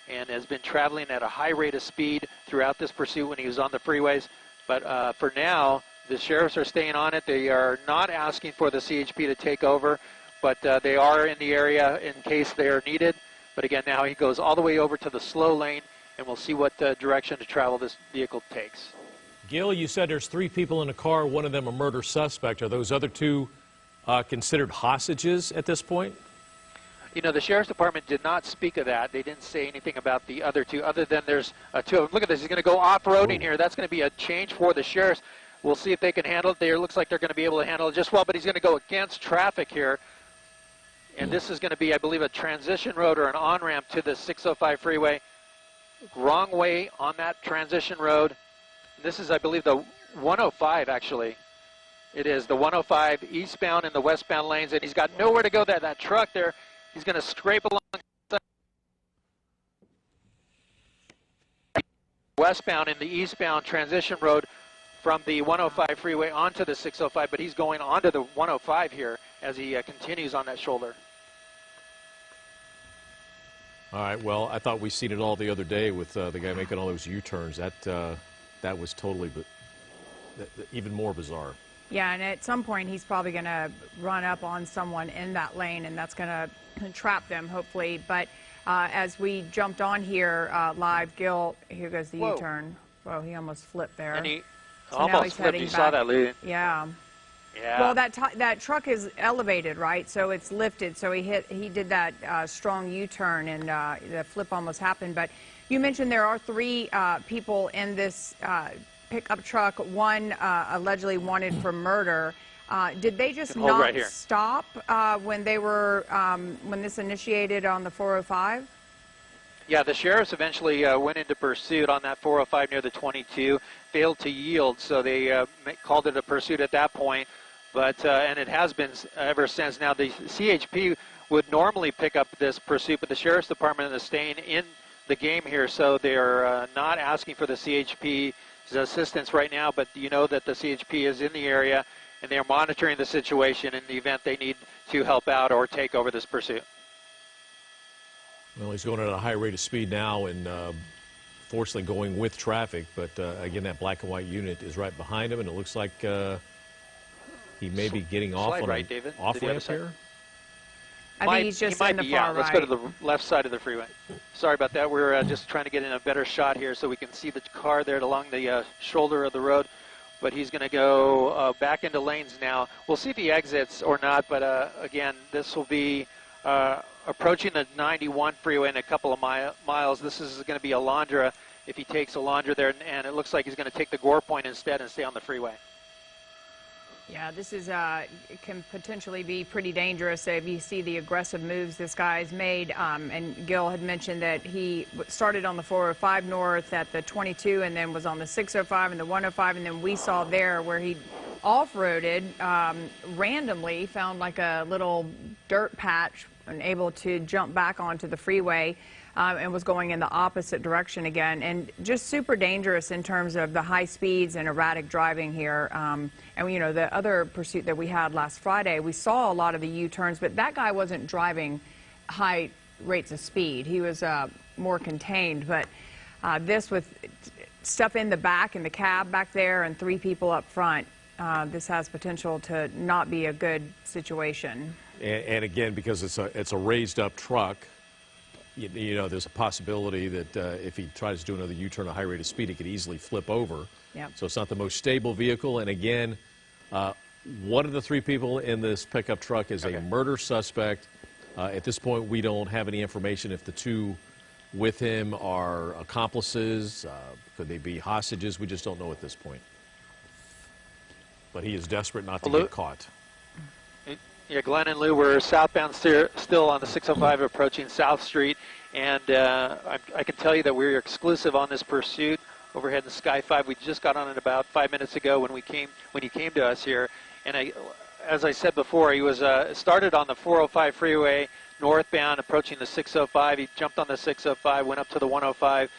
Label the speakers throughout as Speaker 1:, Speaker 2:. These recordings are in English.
Speaker 1: and has been traveling at a high rate of speed throughout this pursuit when he was on the freeways. But for now, the sheriffs are staying on it. They are not asking for the CHP to take over, but they are in the area in case they are needed. But again, now he goes all the way over to the slow lane, and we'll see what direction to travel this vehicle takes.
Speaker 2: Gil, you said there's 3 people in the car, one of them a murder suspect. Are those other 2 considered hostages at this point?
Speaker 1: You know, the Sheriff's Department did not speak of that. They didn't say anything about the other 2, other than there's 2 of them. Look at this. He's going to go off-roading here. That's going to be a change for the sheriffs. We'll see if they can handle it. It looks like they're going to be able to handle it just well, but he's going to go against traffic here. And this is going to be, I believe, a transition road or an on-ramp to the 605 freeway. Wrong way on that transition road. This is, I believe, the 105, actually. It is the 105 eastbound and the westbound lanes, and he's got nowhere to go there. That truck there, he's going to scrape along westbound in the eastbound transition road from the 105 freeway onto the 605, but he's going onto the 105 here as he continues on that shoulder.
Speaker 2: All right, well, I thought we seen it all the other day with the guy making all those U-turns. That was totally even more bizarre.
Speaker 3: Yeah, and at some point he's probably going to run up on someone in that lane, and that's going to trap them, hopefully. But as we jumped on here live, Gil, here goes the U-turn. Whoa, he almost flipped there.
Speaker 1: And he
Speaker 3: so
Speaker 1: almost flipped. You saw that, Lee.
Speaker 3: Yeah.
Speaker 1: Yeah.
Speaker 3: Well, that truck is elevated, right? So it's lifted. So he did that strong U-turn, and the flip almost happened. But you mentioned there are 3 people in this pickup truck. One allegedly wanted for murder. Did they just not
Speaker 1: right
Speaker 3: stop when they were when this initiated on the 405?
Speaker 1: Yeah, the sheriffs eventually went into pursuit on that 405 near the 22, failed to yield, so they called it a pursuit at that point. But and it has been ever since. Now the CHP would normally pick up this pursuit, but the Sheriff's Department is staying in the game here, so they're not asking for the CHP's assistance right now. But you know that the CHP is in the area, and they are monitoring the situation in the event they need to help out or take over this pursuit.
Speaker 2: Well, he's going at a high rate of speed now, and fortunately going with traffic. But again, that black and white unit is right behind him, and it looks like he may be getting off on
Speaker 1: right,
Speaker 2: an
Speaker 1: David,
Speaker 2: off-ramp here.
Speaker 3: I think he's just in the far right.
Speaker 1: Let's go to the left side of the freeway. Sorry about that. We're just trying to get in a better shot here so we can see the car there along the shoulder of the road. But he's going to go back into lanes now. We'll see if he exits or not, but again, this will be approaching the 91 freeway in a couple of miles. This is going to be Alondra if he takes Alondra there, and it looks like he's going to take the Gore Point instead and stay on the freeway.
Speaker 3: Yeah, this is it can potentially be pretty dangerous if you see the aggressive moves this guy's made. And Gil had mentioned that he started on the 405 north at the 22 and then was on the 605 and the 105, and then we saw there where he off-roaded randomly, found like a little dirt patch and able to jump back onto the freeway. And was going in the opposite direction again, and just super dangerous in terms of the high speeds and erratic driving here. And you know, the other pursuit that we had last Friday, we saw a lot of the U-turns, but that guy wasn't driving high rates of speed. He was more contained, but this with stuff in the back, in the cab back there, and 3 people up front, this has potential to not be a good situation.
Speaker 2: And again, because it's a raised up truck, you know, there's a possibility that if he tries to do another U-turn at a high rate of speed, he could easily flip over.
Speaker 3: Yep.
Speaker 2: So it's not the most stable vehicle. And again, one of the 3 people in this pickup truck is a murder suspect. At this point, we don't have any information if the 2 with him are accomplices. Could they be hostages? We just don't know at this point. But he is desperate not to get caught.
Speaker 1: Yeah, Glenn and Lou, we're southbound still on the 605 approaching South Street, and I can tell you that we're exclusive on this pursuit overhead in Sky 5. We just got on it about 5 minutes ago when he came to us here, and as I said before, he was started on the 405 freeway northbound approaching the 605. He jumped on the 605, went up to the 105.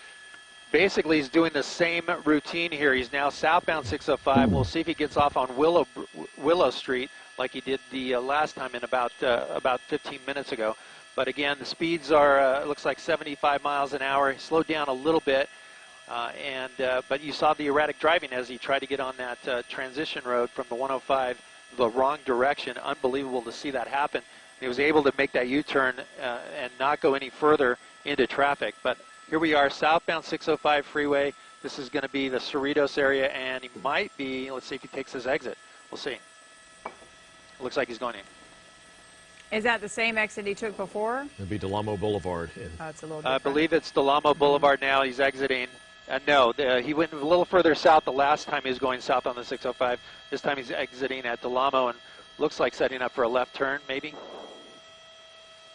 Speaker 1: Basically, he's doing the same routine here. He's now southbound 605. We'll see if he gets off on Willow Street like he did the last time in about 15 minutes ago. But again, the speeds are, looks like 75 miles an hour. He slowed down a little bit, but you saw the erratic driving as he tried to get on that transition road from the 105 the wrong direction. Unbelievable to see that happen. He was able to make that U-turn and not go any further into traffic. But here we are, southbound 605 freeway. This is going to be the Cerritos area, and he might be, let's see if he takes his exit. We'll see. Looks like he's going in.
Speaker 3: Is that the same exit he took before?
Speaker 2: It'd be Delamo Boulevard.
Speaker 3: Oh, it's a little
Speaker 1: I
Speaker 3: different.
Speaker 1: believe it's Delamo Boulevard now. He's exiting. No, he went a little further south the last time he was going south on the 605. This time he's exiting at Delamo and looks like setting up for a left turn, maybe.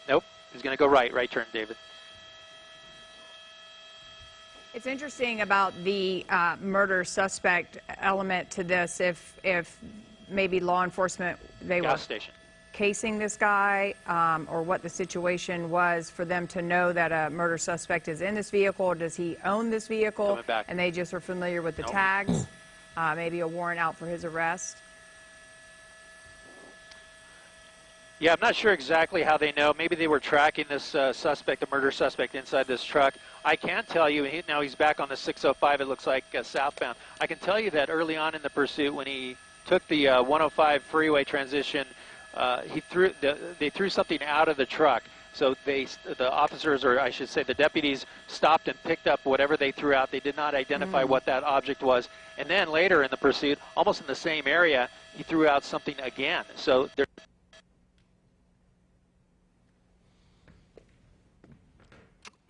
Speaker 1: Nope, he's going to go right turn, David.
Speaker 3: It's interesting about the murder suspect element to this. If maybe law enforcement, they were
Speaker 1: Gas station.
Speaker 3: casing this guy, or what the situation was for them to know that a murder suspect is in this vehicle, or does he own this vehicle?
Speaker 1: Coming back.
Speaker 3: And they just are familiar with the
Speaker 1: Nope.
Speaker 3: tags, maybe a warrant out for his arrest.
Speaker 1: Yeah, I'm not sure exactly how they know. Maybe they were tracking this suspect, the murder suspect, inside this truck. I can tell you, now he's back on the 605, it looks like southbound. I can tell you that early on in the pursuit, when he took the 105 freeway transition, they threw something out of the truck. So the officers, or I should say the deputies, stopped and picked up whatever they threw out. They did not identify what that object was. And then later in the pursuit, almost in the same area, he threw out something again. So there.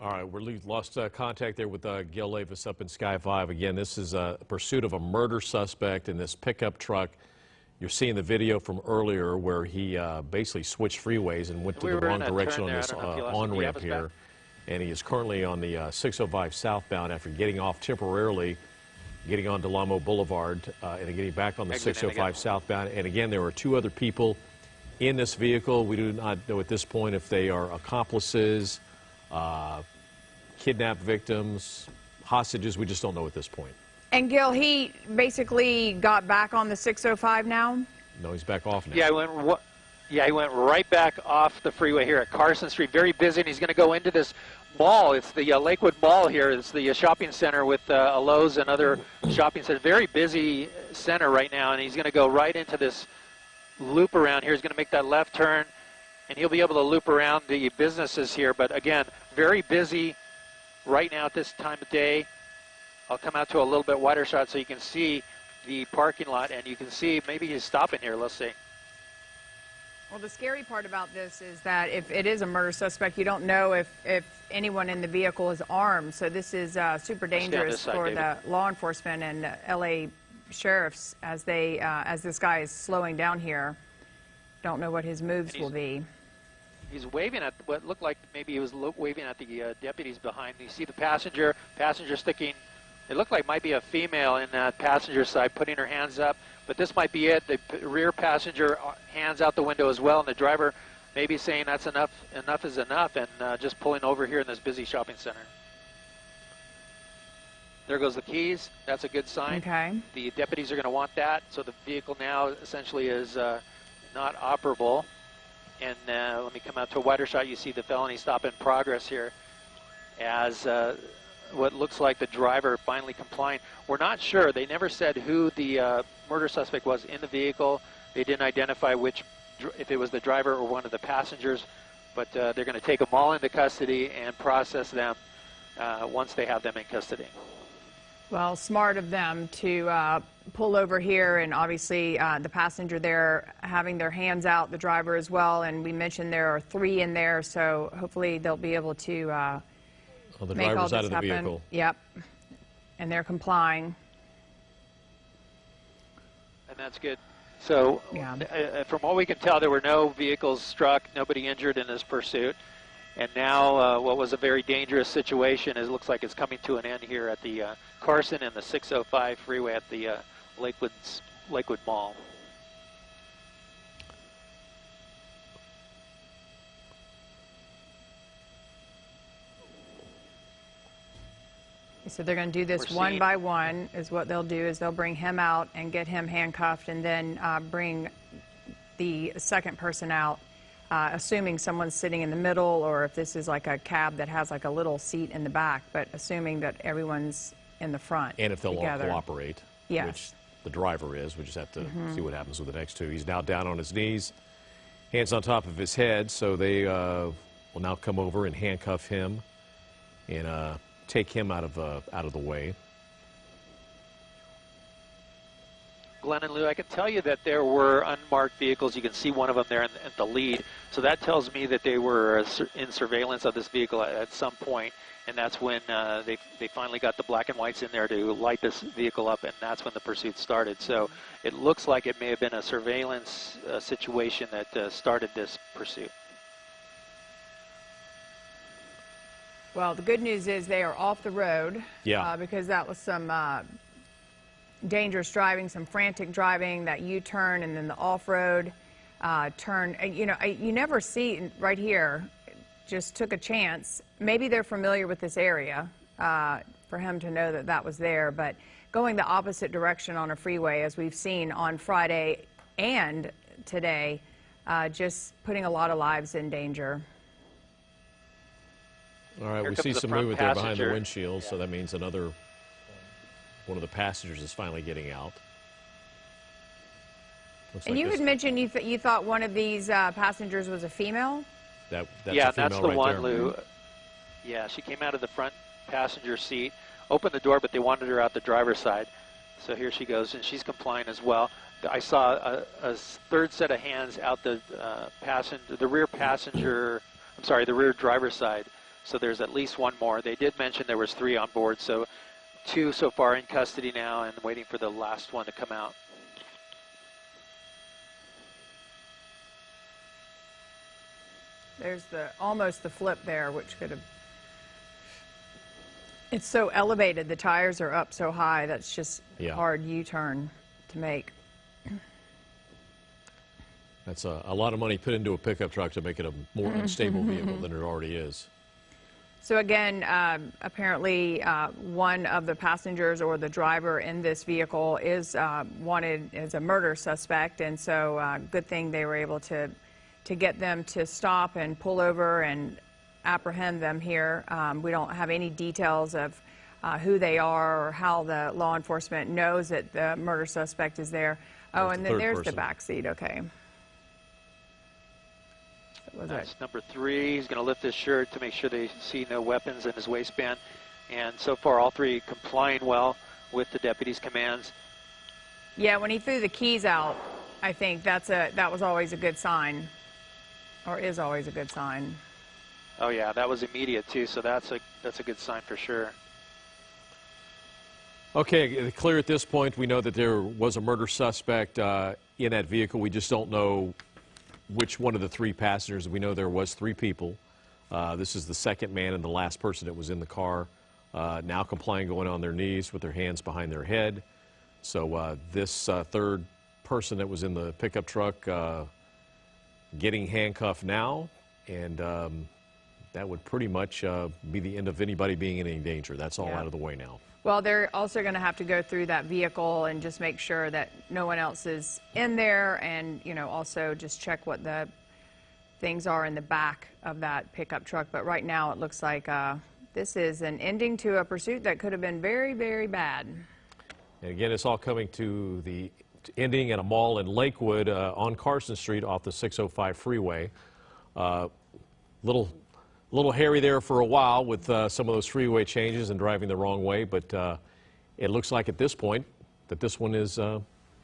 Speaker 2: All right, we lost contact there with Gil Levis up in Sky 5. Again, this is a pursuit of a murder suspect in this pickup truck. You're seeing the video from earlier where he basically switched freeways and went to the wrong direction on this on-ramp here. And he is currently on the 605 southbound after getting off temporarily, getting on Delamo Boulevard, and then getting back on the 605 southbound. And again, there are two other people in this vehicle. We do not know at this point if they are accomplices, kidnapped victims, hostages. We just don't know at this point.
Speaker 3: And Gil, he basically got back on the 605 now?
Speaker 2: No, he's back off now.
Speaker 1: Yeah, he went right back off the freeway here at Carson Street. Very busy, and he's going to go into this mall. It's the Lakewood Mall here. It's the shopping center with a Lowe's and other shopping centers. Very busy center right now, and he's going to go right into this loop around here. He's going to make that left turn, and he'll be able to loop around the businesses here. But again, very busy right now at this time of day. I'll come out to a little bit wider shot so you can see the parking lot, and you can see maybe he's stopping here. Let's see.
Speaker 3: Well, the scary part about this is that if it is a murder suspect, you don't know if anyone in the vehicle is armed. So this is super dangerous for the law enforcement and LA sheriffs as this guy is slowing down here. Don't know what his moves will be.
Speaker 1: He's waving at what looked like maybe he was waving at the deputies behind. You see the passenger sticking. It looked like might be a female in that passenger side putting her hands up, but this might be it. The rear passenger hands out the window as well, and the driver maybe saying that's enough, enough is enough, and just pulling over here in this busy shopping center. There goes the keys. That's a good sign.
Speaker 3: Okay.
Speaker 1: The deputies are going to want that, so the vehicle now essentially is not operable. And let me come out to a wider shot. You see the felony stop in progress here as what looks like the driver finally complying. We're not sure. They never said who the murder suspect was in the vehicle. They didn't identify if it was the driver or one of the passengers, but they're going to take them all into custody and process them once they have them in custody.
Speaker 3: Well, smart of them to pull over here, and obviously the passenger there having their hands out, the driver as well, and we mentioned there are 3 in there, so hopefully they'll be able to
Speaker 2: the
Speaker 3: make all
Speaker 2: driver's
Speaker 3: this
Speaker 2: out of the
Speaker 3: happen.
Speaker 2: vehicle.
Speaker 3: Yep, and they're complying.
Speaker 1: And that's good. So
Speaker 3: Yeah.
Speaker 1: from what we can tell, there were no vehicles struck, nobody injured in this pursuit. And now what was a very dangerous situation looks like it's coming to an end here at the Carson and the 605 freeway at the Lakewood Mall.
Speaker 3: So they're going to do this one by one, is what they'll do, is they'll bring him out and get him handcuffed, and then bring the second person out. assuming someone's sitting in the middle, or if this is like a cab that has like a little seat in the back, but assuming that everyone's in the front.
Speaker 2: And if they'll
Speaker 3: together.
Speaker 2: all cooperate,
Speaker 3: Yes.
Speaker 2: which the driver is. We just have to see what happens with the next two. He's now down on his knees, hands on top of his head, so they will now come over and handcuff him and take him out of the way.
Speaker 1: Glenn and Lou, I can tell you that there were unmarked vehicles. You can see one of them there at the lead. So that tells me that they were in surveillance of this vehicle at some point, and that's when they finally got the black and whites in there to light this vehicle up, and that's when the pursuit started. So it looks like it may have been a surveillance situation that started this pursuit.
Speaker 3: Well, the good news is they are off the road.
Speaker 2: Yeah.
Speaker 3: Because that was some dangerous driving, some frantic driving, that U-turn, and then the off-road turn. You know, you never see right here, just took a chance. Maybe they're familiar with this area for him to know that that was there, but going the opposite direction on a freeway, as we've seen on Friday and today, just putting a lot of lives in danger.
Speaker 2: All right,
Speaker 1: Here
Speaker 2: we
Speaker 1: comes
Speaker 2: see
Speaker 1: the
Speaker 2: some
Speaker 1: front
Speaker 2: movement there behind the
Speaker 1: passenger.
Speaker 2: windshield, so that means one of the passengers is finally getting out. Looks
Speaker 3: And
Speaker 2: like
Speaker 3: you
Speaker 2: this-
Speaker 3: had mentioned you thought one of these passengers was a female?
Speaker 2: that's
Speaker 1: Yeah,
Speaker 2: a female
Speaker 1: that's the
Speaker 2: right
Speaker 1: one,
Speaker 2: there.
Speaker 1: Lou. Yeah, she came out of the front passenger seat, opened the door, but they wanted her out the driver's side. So here she goes, and she's complying as well. I saw a third set of hands out the the rear driver's side. So there's at least one more. They did mention there was 3 on board, so 2 so far in custody now, and waiting for the last one to come out.
Speaker 3: There's almost the flip there, which could have. It's so elevated. The tires are up so high. That's just hard U-turn to make.
Speaker 2: That's a lot of money put into a pickup truck to make it a more unstable vehicle than it already is.
Speaker 3: So again, apparently one of the passengers or the driver in this vehicle is wanted as a murder suspect, and so good thing they were able to get them to stop and pull over and apprehend them here. We don't have any details of who they are or how the law enforcement knows that the murder suspect is there. Oh, and then there's the back seat. Okay.
Speaker 1: That's number 3. He's going to lift his shirt to make sure they see no weapons in his waistband. And so far, all 3 complying well with the deputy's commands.
Speaker 3: Yeah, when he threw the keys out, I think that was always a good sign, or is always a good sign.
Speaker 1: Oh yeah, that was immediate too. So that's a good sign for sure.
Speaker 2: Okay, clear at this point. We know that there was a murder suspect in that vehicle. We just don't know which one of the 3 passengers. We know there was 3 people. This is the second man and the last person that was in the car, now complying, going on their knees with their hands behind their head. So this third person that was in the pickup truck getting handcuffed now, and that would pretty much be the end of anybody being in any danger. That's all out of the way now.
Speaker 3: Well, they're also going to have to go through that vehicle and just make sure that no one else is in there, and also just check what the things are in the back of that pickup truck. But right now it looks like this is an ending to a pursuit that could have been very, very bad.
Speaker 2: And again, it's all coming to the ending at a mall in Lakewood on Carson Street off the 605 freeway. Little hairy there for a while with some of those freeway changes and driving the wrong way, but it looks like at this point that this one is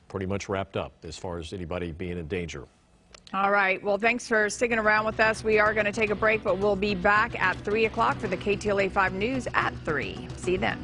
Speaker 2: pretty much wrapped up as far as anybody being in danger.
Speaker 3: All right. Well, thanks for sticking around with us. We are going to take a break, but we'll be back at 3 o'clock for the KTLA 5 News at 3. See you then.